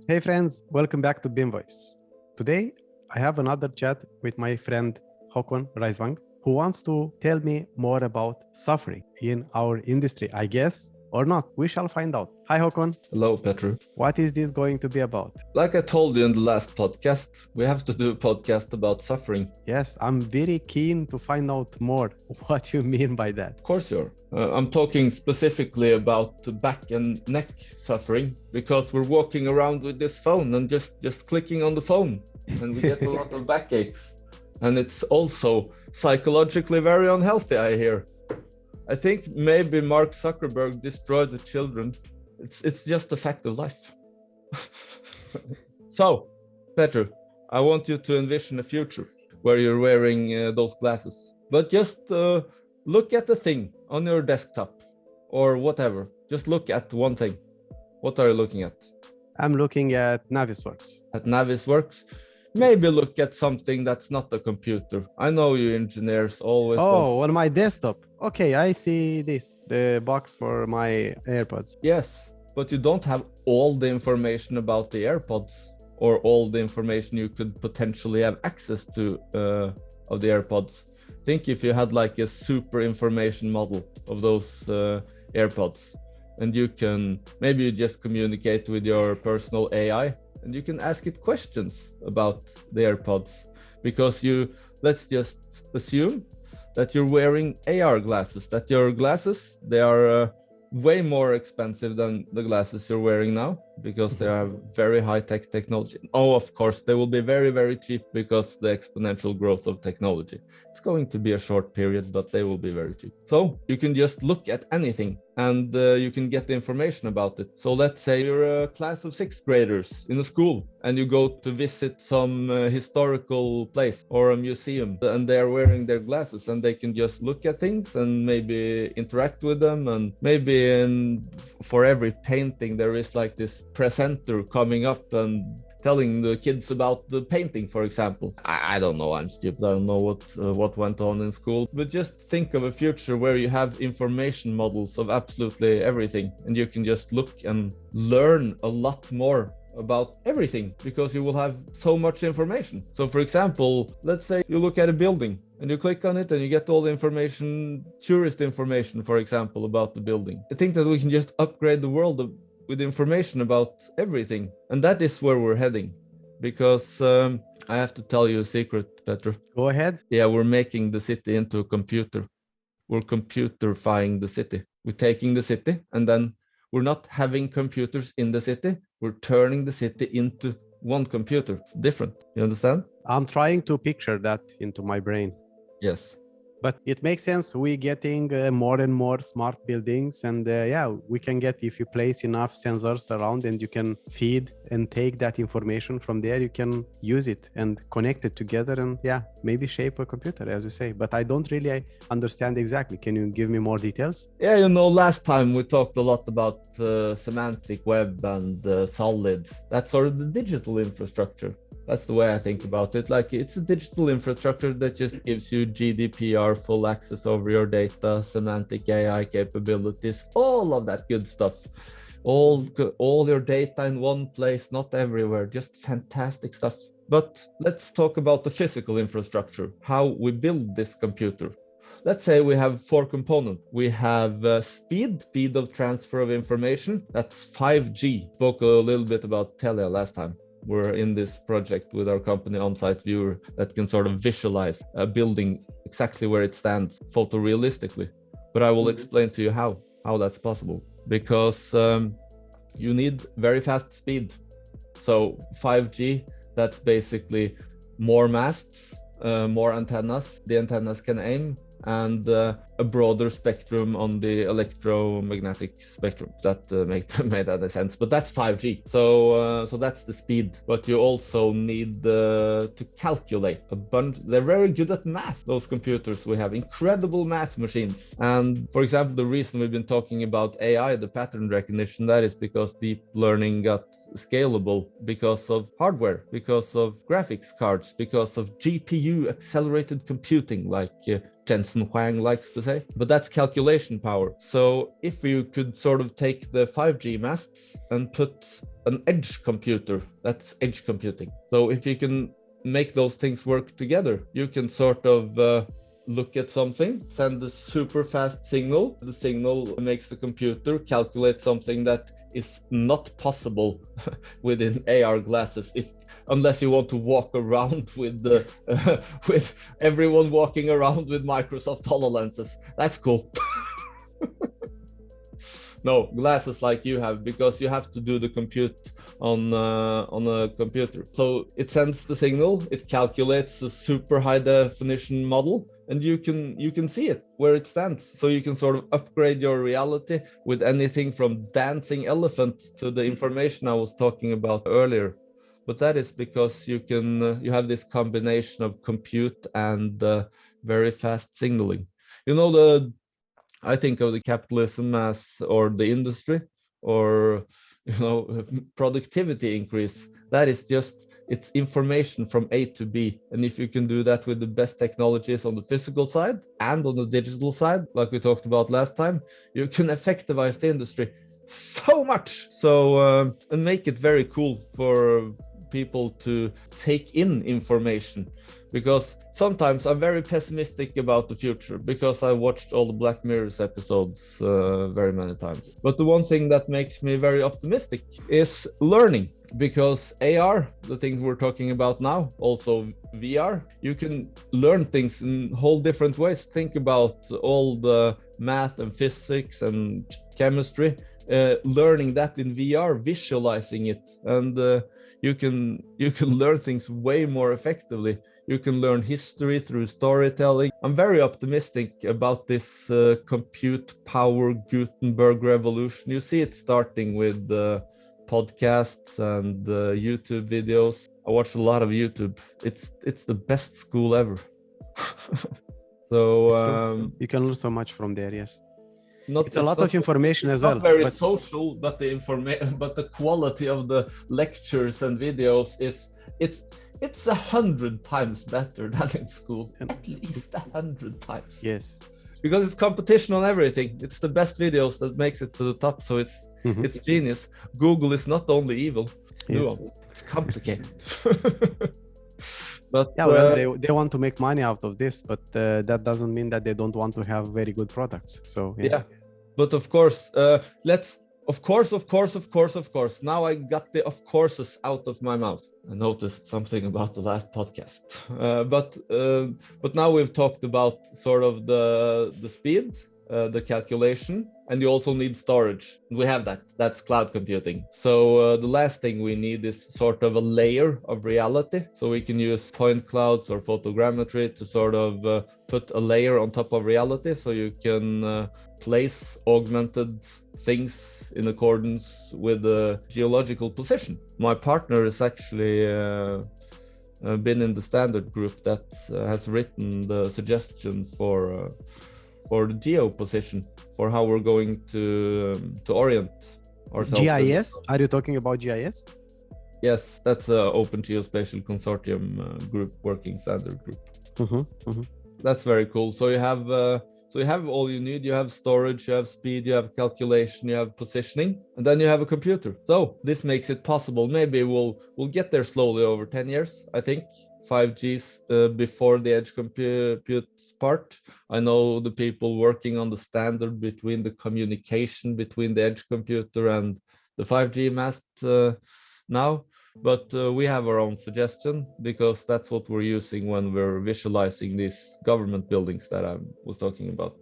Hey friends, welcome back to BIMvoice. Today, I have another chat with my friend Håkon Reisvang, who wants to tell me more about suffering in our industry, I guess, or not. We shall find out. Hi Håkon. Hello, Petru. What is this going to be about? Like I told you in the last podcast, we have to do a podcast about suffering. Yes, I'm very keen to find out more what you mean by that. Of course you are. I'm talking specifically about the back and neck suffering because we're walking around with this phone and just clicking on the phone and we get a lot of backaches. And it's also psychologically very unhealthy, I hear. I think maybe Mark Zuckerberg destroyed the children. It's just a fact of life. So, Petru, I want you to envision a future where you're wearing those glasses. But just look at the thing on your desktop or whatever. Just look at one thing. What are you looking at? I'm looking at Navisworks. At Navisworks? Maybe look at something that's not a computer. I know you engineers always. Oh, on my desktop. Okay, I see this, the box for my AirPods. Yes, but you don't have all the information about the AirPods or all the information you could potentially have access to of the AirPods. Think if you had like a super information model of those AirPods, and you can maybe you just communicate with your personal AI and you can ask it questions about the AirPods, because let's just assume that you're wearing AR glasses, that your glasses, they are way more expensive than the glasses you're wearing now because they have very high-tech technology. Oh, of course, they will be very, very cheap because the exponential growth of technology. It's going to be a short period, but they will be very cheap. So you can just look at anything and you can get the information about it. So let's say you're a class of 6th graders in a school and you go to visit some historical place or a museum, and they're wearing their glasses and they can just look at things and maybe interact with them. And maybe for every painting there is like this presenter coming up and telling the kids about the painting, for example. I don't know, I'm stupid, I don't know what went on in school, but just think of a future where you have information models of absolutely everything and you can just look and learn a lot more about everything because you will have so much information. So for example, let's say you look at a building and you click on it and you get all the information, tourist information, for example, about the building. I think that we can just upgrade the world with information about everything. And that is where we're heading. Because I have to tell you a secret, Petru. Go ahead. Yeah, we're making the city into a computer. We're computerifying the city. We're taking the city and then we're not having computers in the city. We're turning the city into one computer. It's different. You understand? I'm trying to picture that into my brain. Yes. But it makes sense. We're getting more and more smart buildings, and we can get, if you place enough sensors around and you can feed and take that information from there, you can use it and connect it together and maybe shape a computer, as you say. But I don't really understand exactly. Can you give me more details? Yeah, last time we talked a lot about semantic web and solid. That's sort of the digital infrastructure. That's the way I think about it. Like, it's a digital infrastructure that just gives you GDPR, full access over your data, semantic AI capabilities, all of that good stuff. All your data in one place, not everywhere, just fantastic stuff. But let's talk about the physical infrastructure, how we build this computer. Let's say we have 4 components. We have speed of transfer of information. That's 5G. Spoke a little bit about Telia last time. We're in this project with our company On-Site Viewer that can sort of visualize a building exactly where it stands photorealistically. But I will explain to you how that's possible. Because you need very fast speed. So 5G, that's basically more masts, more antennas. The antennas can aim, and a broader spectrum on the electromagnetic spectrum. That made any sense, but that's 5G. So that's the speed. But you also need to calculate a bunch. They're very good at math, those computers. We have incredible math machines. And for example, the reason we've been talking about AI, the pattern recognition, that is because deep learning got scalable because of hardware, because of graphics cards, because of GPU accelerated computing, like Jensen Huang likes to say. But that's calculation power. So if you could sort of take the 5G masts and put an edge computer. That's edge computing. So if you can make those things work together, you can sort of look at something, send a super fast signal. The signal makes the computer calculate something that is not possible within AR glasses, unless you want to walk around with with everyone walking around with Microsoft HoloLenses. That's cool. No, glasses like you have, because you have to do the compute on a computer. So it sends the signal, it calculates a super high definition model, and you can see it where it stands. So you can sort of upgrade your reality with anything from dancing elephants to the information I was talking about earlier. But that is because you have this combination of compute and very fast signaling. I think of the capitalism as, or the industry, or productivity increase. That is just, it's information from A to B. And if you can do that with the best technologies on the physical side and on the digital side, like we talked about last time, you can effectivize the industry so much. So and make it very cool for people to take in information, because sometimes I'm very pessimistic about the future because I watched all the Black Mirror's episodes very many times. But the one thing that makes me very optimistic is learning, because AR, the things we're talking about now, also VR, you can learn things in whole different ways. Think about all the math and physics and chemistry, learning that in VR, visualizing it, and you can learn things way more effectively. You can learn history through storytelling. I'm very optimistic about this compute power Gutenberg revolution. You see it starting with podcasts and YouTube videos. I watch a lot of YouTube. It's the best school ever. So you can learn so much from there. Yes. It's a lot of information as well. Not very social, but the quality of the lectures and videos it's 100 times better than in school. At least 100 times. Yes. Because it's competition on everything. It's the best videos that makes it to the top. So it's genius. Google is not only evil, it's nuanced. It's complicated. But yeah, well, they want to make money out of this, but that doesn't mean that they don't want to have very good products. So yeah. But of course, of course. Now I got the of courses out of my mouth. I noticed something about the last podcast. But now we've talked about sort of the speed, the calculation, and you also need storage. We have that. That's cloud computing. So the last thing we need is sort of a layer of reality. So we can use point clouds or photogrammetry to sort of put a layer on top of reality. So you can place augmented things in accordance with the geological position. My partner has actually been in the standard group that has written the suggestion for the geo position, for how we're going to orient ourselves. GIS? Are you talking about GIS? Yes, that's an Open Geospatial Consortium group, working standard group. That's very cool. So you have all you need. You have storage, you have speed, you have calculation, you have positioning, and then you have a computer. So this makes it possible. Maybe we'll get there slowly over 10 years, I think. 5Gs before the edge compute part. I know the people working on the standard between the communication between the edge computer and the 5G mast now. But we have our own suggestion, because that's what we're using when we're visualizing these government buildings that I was talking about.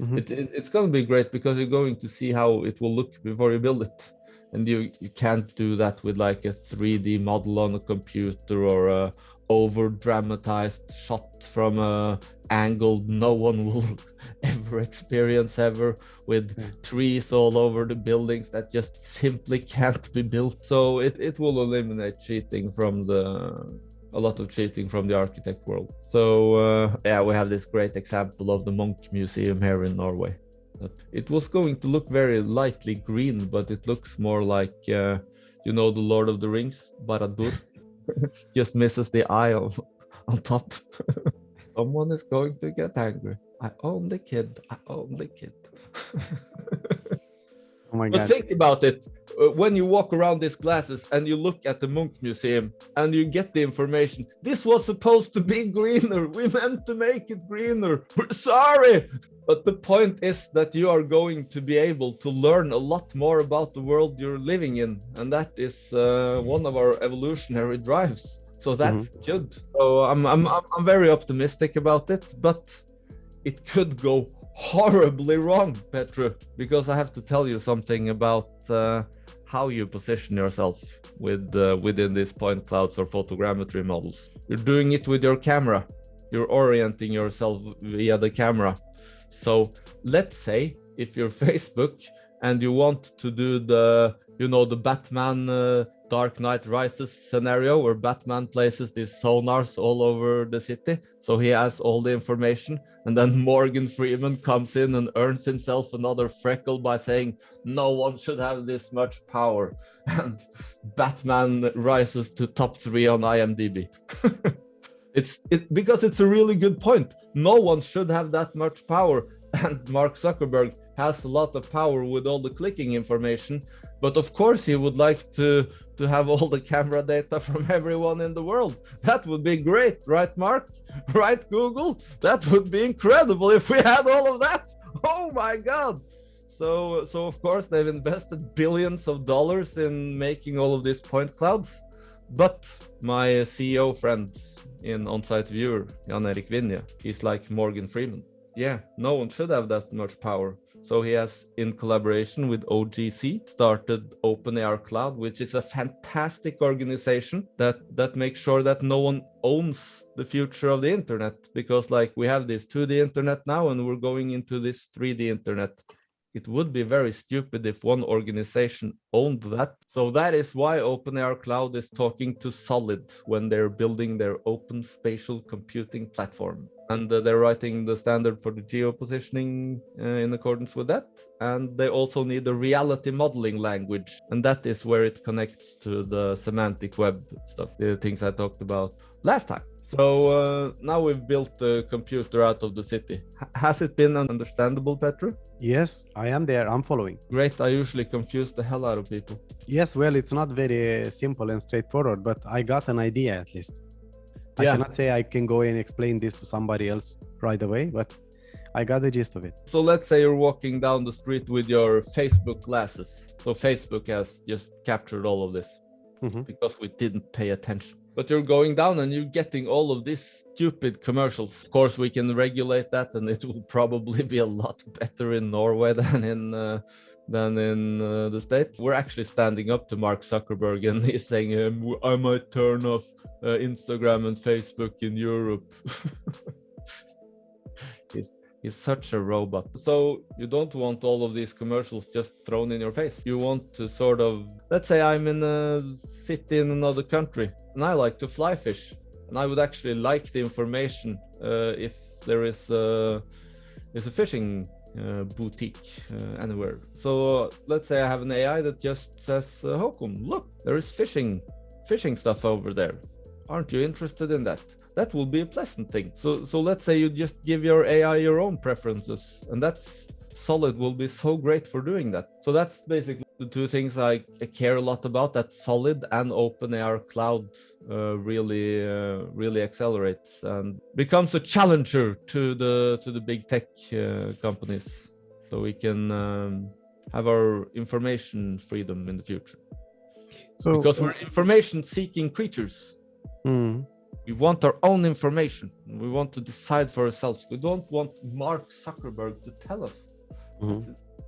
It's going to be great, because you're going to see how it will look before you build it. And you can't do that with like a 3D model on a computer, or a over dramatized shot from a angle no one will ever experience ever, with trees all over the buildings that just simply can't be built. So it will eliminate cheating from a lot of cheating from the architect world. So yeah, we have this great example of the Munch Museum here in Norway. It was going to look very lightly green, but it looks more like the Lord of the Rings, Barad-dûr. Just misses the eye on top. Someone is going to get angry. I own the kid. Oh my But God. think about it. When you walk around these glasses and you look at the Munch Museum and you get the information, this was supposed to be greener. We meant to make it greener. We're sorry. But the point is that you are going to be able to learn a lot more about the world you're living in. And that is one of our evolutionary drives. So that's good. So I'm very optimistic about it, but it could go horribly wrong, Petru, because I have to tell you something about how you position yourself within these point clouds or photogrammetry models. You're doing it with your camera. You're orienting yourself via the camera. So let's say if you're Facebook and you want to do the Batman Dark Knight Rises scenario where Batman places these sonars all over the city, so he has all the information, and then Morgan Freeman comes in and earns himself another freckle by saying no one should have this much power, and Batman rises to top 3 on IMDb. Because it's a really good point. No one should have that much power, and Mark Zuckerberg has a lot of power with all the clicking information. But of course, he would like to have all the camera data from everyone in the world. That would be great, right, Mark? Right, Google? That would be incredible if we had all of that. Oh my God! So of course, they've invested billions of dollars in making all of these point clouds. But my CEO friend in On-Site Viewer, Jan-Erik Vinje, he's like Morgan Freeman. Yeah, no one should have that much power. So he has, in collaboration with OGC, started OpenAR Cloud, which is a fantastic organization that makes sure that no one owns the future of the internet. Because like we have this 2D internet now and we're going into this 3D internet. It would be very stupid if one organization owned that. So that is why OpenAR Cloud is talking to Solid when they're building their open spatial computing platform. And they're writing the standard for the geo-positioning in accordance with that. And they also need a reality modeling language. And that is where it connects to the semantic web stuff, the things I talked about last time. So now we've built the computer out of the city. Has it been understandable, Petru? Yes, I am there. I'm following. Great. I usually confuse the hell out of people. Yes, well, it's not very simple and straightforward, but I got an idea at least. I cannot say I can go and explain this to somebody else right away, but I got the gist of it. So let's say you're walking down the street with your Facebook glasses. So Facebook has just captured all of this because we didn't pay attention. But you're going down and you're getting all of these stupid commercials. Of course, we can regulate that, and it will probably be a lot better in Norway than in the States. We're actually standing up to Mark Zuckerberg, and he's saying, I might turn off Instagram and Facebook in Europe. He's such a robot. So you don't want all of these commercials just thrown in your face. You want to sort of, let's say I'm in a city in another country and I like to fly fish. And I would actually like the information if there is a fishing boutique anywhere. So let's say I have an AI that just says, Håkon, look, there is fishing stuff over there. Aren't you interested in that? That will be a pleasant thing. So let's say you just give your AI your own preferences, and that's Solid will be so great for doing that. So that's basically the two things I care a lot about, that Solid and OpenAR Cloud really accelerates and becomes a challenger to the big tech companies, so we can have our information freedom in the future. So because we're information seeking creatures. We want our own information. We want to decide for ourselves. We don't want Mark Zuckerberg to tell us.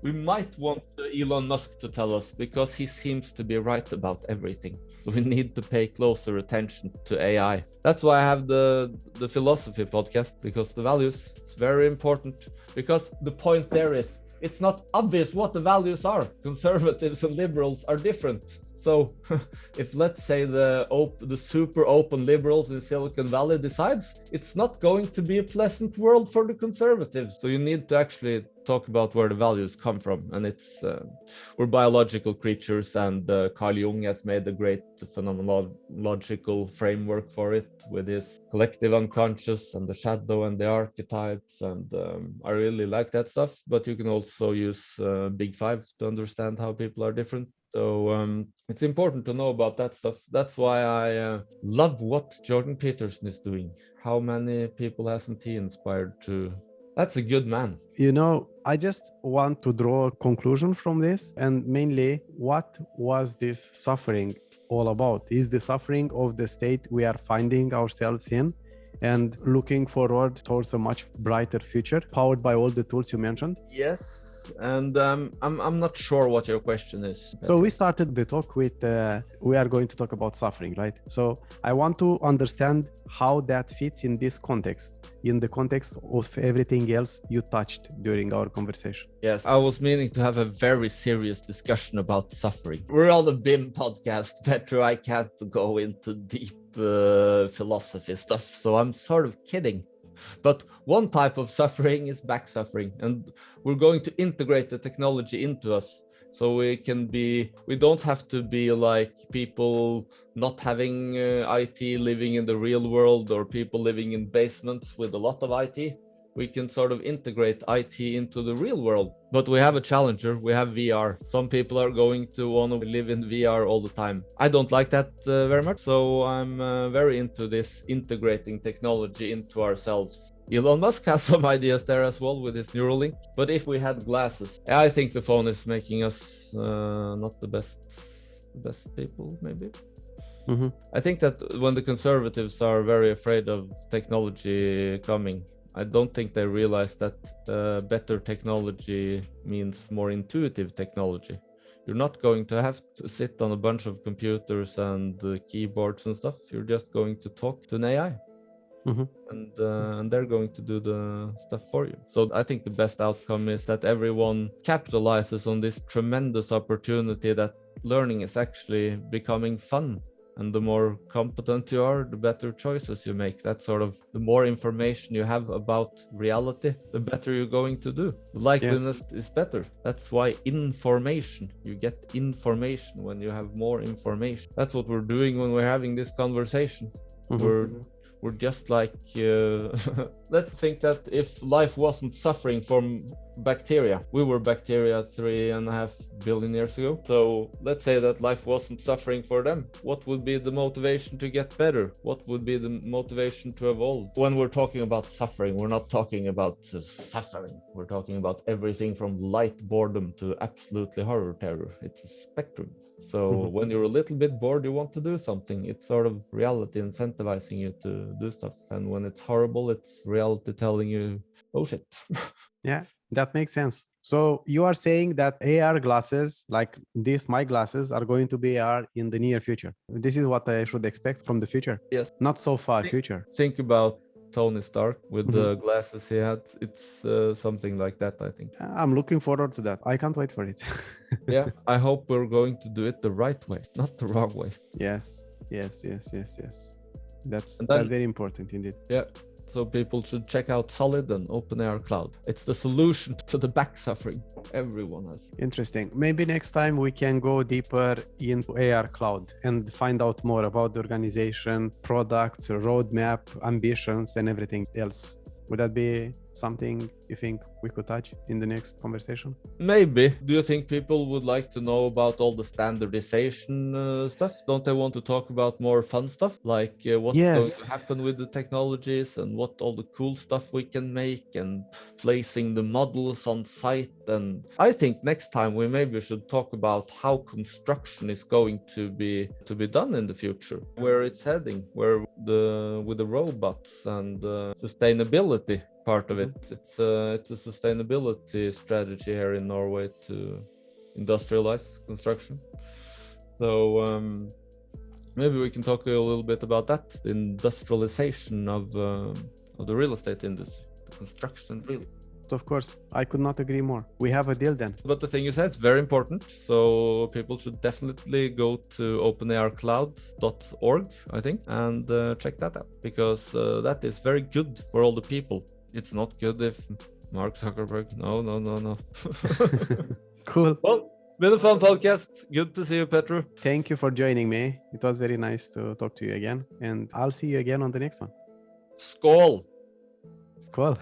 We might want Elon Musk to tell us, because he seems to be right about everything. So we need to pay closer attention to AI. That's why I have the philosophy podcast, because the values is very important. Because the point there is, it's not obvious what the values are. Conservatives and liberals are different. So if, let's say, the super open liberals in Silicon Valley decides, it's not going to be a pleasant world for the conservatives. So you need to actually talk about where the values come from, and it's we're biological creatures, and Carl Jung has made a great phenomenological framework for it with his collective unconscious and the shadow and the archetypes, and I really like that stuff. But you can also use Big Five to understand how people are different. So it's important to know about that stuff. That's why I love what Jordan Peterson is doing. How many people hasn't he inspired to? That's a good man. You know, I just want to draw a conclusion from this, and mainly, what was this suffering all about? Is the suffering of the state we are finding ourselves in and looking forward towards a much brighter future powered by all the tools you mentioned? Yes, and I'm not sure what your question is. So we started the talk with we are going to talk about suffering, right? So I want to understand how that fits in this context, in the context of everything else you touched during our conversation. Yes, I was meaning to have a very serious discussion about suffering. We're on the BIM podcast, Petru. I can't go into deep philosophy stuff, so I'm sort of kidding. But one type of suffering is back suffering, and we're going to integrate the technology into us. So we don't have to be like people not having IT living in the real world, or people living in basements with a lot of IT. We can sort of integrate IT into the real world. But we have a challenger, we have VR. Some people are going to want to live in VR all the time. I don't like that very much, so I'm very into this integrating technology into ourselves. Elon Musk has some ideas there as well with his Neuralink. But if we had glasses, I think the phone is making us not the best people, maybe. Mm-hmm. I think that when the conservatives are very afraid of technology coming, I don't think they realize that better technology means more intuitive technology. You're not going to have to sit on a bunch of computers and keyboards and stuff. You're just going to talk to an AI. Mm-hmm. And they're going to do the stuff for you. So I think the best outcome is that everyone capitalizes on this tremendous opportunity that learning is actually becoming fun. And the more competent you are, the better choices you make. That's sort of the more information you have about reality, the better you're going to do. The likeliness is better. That's why information, you get information when you have more information. That's what we're doing when we're having this conversation. Mm-hmm. We're just like, let's think that if life wasn't suffering from bacteria, we were bacteria 3.5 billion years ago. So let's say that life wasn't suffering for them. What would be the motivation to get better? What would be the motivation to evolve? When we're talking about suffering, we're not talking about suffering. We're talking about everything from light boredom to absolutely horror terror. It's a spectrum. So when you're a little bit bored, you want to do something. It's sort of reality incentivizing you to do stuff. And when it's horrible, it's reality telling you, oh shit. Yeah, that makes sense. So you are saying that AR glasses, like these, my glasses, are going to be AR in the near future. This is what I should expect from the future. Yes. Not so far future. Think about Tony Stark with the glasses he had. It's something like that, I think. I'm looking forward to that. I can't wait for it. Yeah, I hope we're going to do it the right way, not the wrong way. Yes. That's very important indeed. Yeah. So people should check out Solid and OpenAR Cloud. It's the solution to the back suffering everyone has. Interesting. Maybe next time we can go deeper into AR Cloud and find out more about the organization, products, roadmap, ambitions, and everything else. Would that be something you think we could touch in the next conversation? Maybe. Do you think people would like to know about all the standardization stuff? Don't they want to talk about more fun stuff? Like what's going to happen with the technologies and what all the cool stuff we can make and placing the models on site. And I think next time we maybe should talk about how construction is going to be done in the future, where it's heading, with the robots and sustainability part of it. It's a sustainability strategy here in Norway to industrialize construction. So maybe we can talk a little bit about that, the industrialization of the real estate industry, the construction really. of course. I could not agree more. We have a deal then. But the thing you said is very important. So people should definitely go to openarcloud.org, I think, and check that out, because that is very good for all the people. It's not good if Mark Zuckerberg. No. Cool. Well, been a fun podcast. Good to see you, Petru. Thank you for joining me. It was very nice to talk to you again. And I'll see you again on the next one. Skål! Skål.